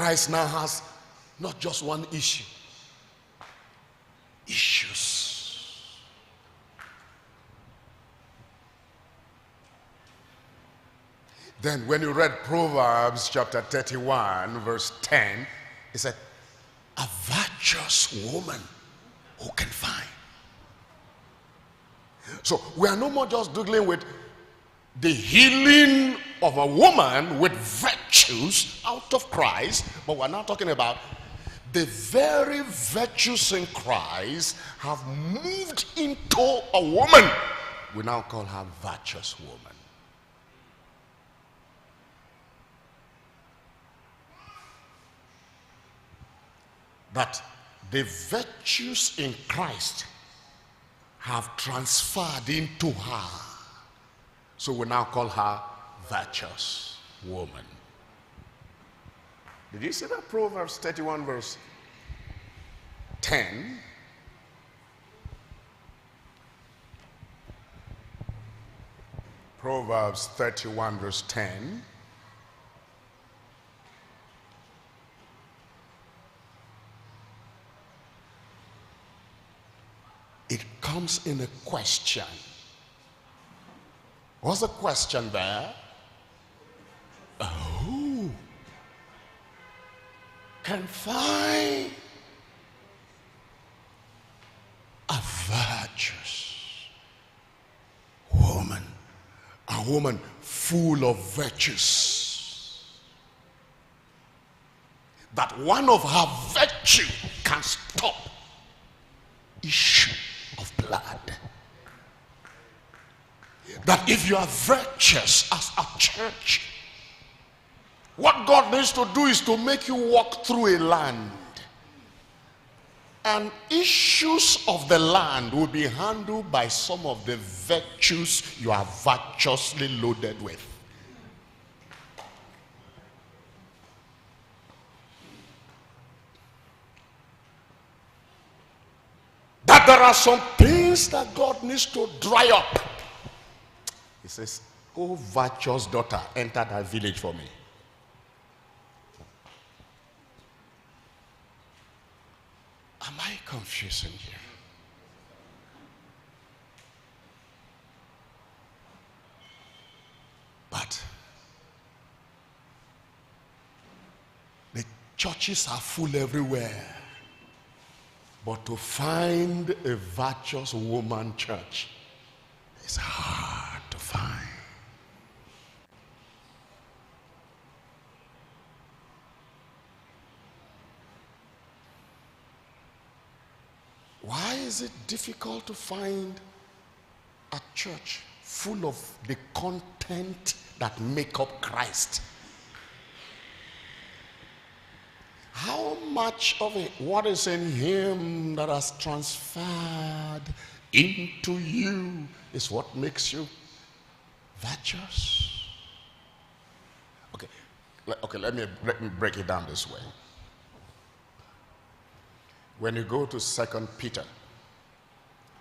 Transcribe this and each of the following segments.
Christ now has not just one issue, issues. Then when you read Proverbs chapter 31 verse 10, it said, a virtuous woman who can find. So we are no more just dealing with the healing of a woman with virtues out of Christ, but we're now talking about the very virtues in Christ have moved into a woman. We now call her virtuous woman. That the virtues in Christ have transferred into her. So we now call her virtuous woman. Did you see that? Proverbs 31 verse 10. Proverbs 31 verse 10. It comes in a question. What's the question there? Who can find a virtuous woman? A woman full of virtues. That one of her virtue can stop issue of blood. That if you are virtuous as a church, what God needs to do is to make you walk through a land, and issues of the land will be handled by some of the virtues you are virtuously loaded with. That there are some things that God needs to dry up. He says, oh virtuous daughter, enter that village for me. Am I confusing you? But the churches are full everywhere. But to find a virtuous woman church is hard to find. Why is it difficult to find a church full of the content that make up Christ? How much of it, what is in him that has transferred into you, is what makes you virtuous? Okay, let me break it down this way. When you go to 2 Peter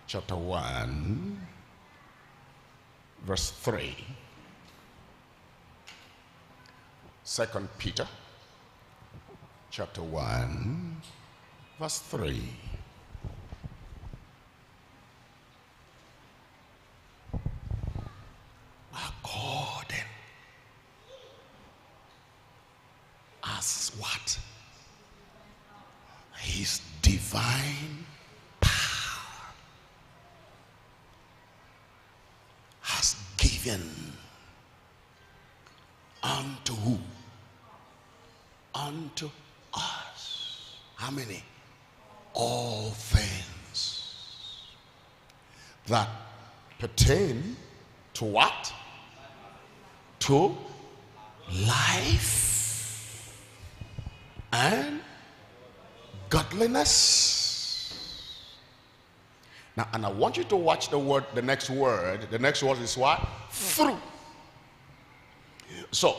chapter 1 verse 3, 2 Peter chapter 1 verse 3, according as what? His divine power has given unto who? Unto us. How many? All things that pertain to what? To life and godliness. Now, and I want you to watch the word, the next word. The next word is what? Through. So,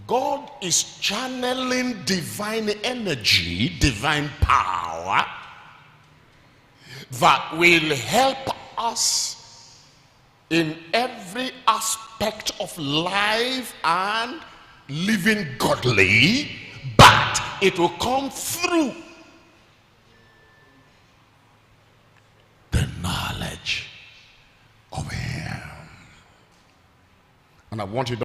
God is channeling divine energy, divine power that will help us in every aspect of life and living godly but it will come through the knowledge of him. And I want you to